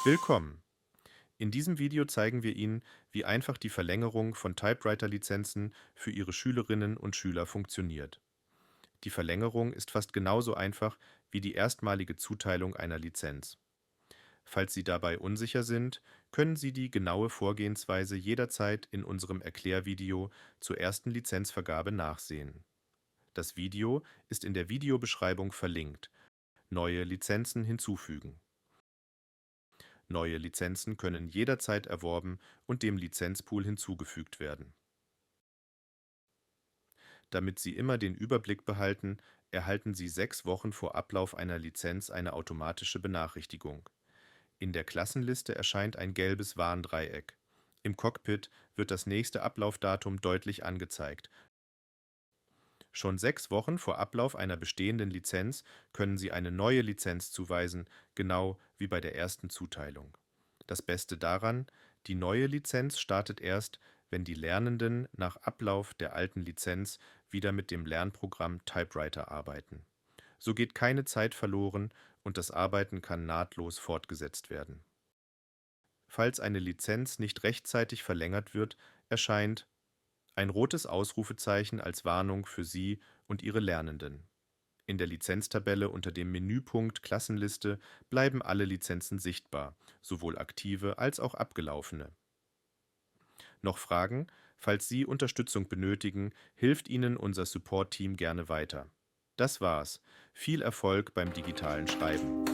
Willkommen! In diesem Video zeigen wir Ihnen, wie einfach die Verlängerung von Typewriter-Lizenzen für Ihre Schülerinnen und Schüler funktioniert. Die Verlängerung ist fast genauso einfach wie die erstmalige Zuteilung einer Lizenz. Falls Sie dabei unsicher sind, können Sie die genaue Vorgehensweise jederzeit in unserem Erklärvideo zur ersten Lizenzvergabe nachsehen. Das Video ist in der Videobeschreibung verlinkt. Neue Lizenzen hinzufügen. Neue Lizenzen können jederzeit erworben und dem Lizenzpool hinzugefügt werden. Damit Sie immer den Überblick behalten, erhalten Sie 6 Wochen vor Ablauf einer Lizenz eine automatische Benachrichtigung. In der Klassenliste erscheint ein gelbes Warndreieck. Im Cockpit wird das nächste Ablaufdatum deutlich angezeigt. Schon 6 Wochen vor Ablauf einer bestehenden Lizenz können Sie eine neue Lizenz zuweisen, genau wie bei der ersten Zuteilung. Das Beste daran: Die neue Lizenz startet erst, wenn die Lernenden nach Ablauf der alten Lizenz wieder mit dem Lernprogramm Typewriter arbeiten. So geht keine Zeit verloren und das Arbeiten kann nahtlos fortgesetzt werden. Falls eine Lizenz nicht rechtzeitig verlängert wird, erscheint ein rotes Ausrufezeichen als Warnung für Sie und Ihre Lernenden. In der Lizenztabelle unter dem Menüpunkt Klassenliste bleiben alle Lizenzen sichtbar, sowohl aktive als auch abgelaufene. Noch Fragen? Falls Sie Unterstützung benötigen, hilft Ihnen unser Support-Team gerne weiter. Das war's. Viel Erfolg beim digitalen Schreiben.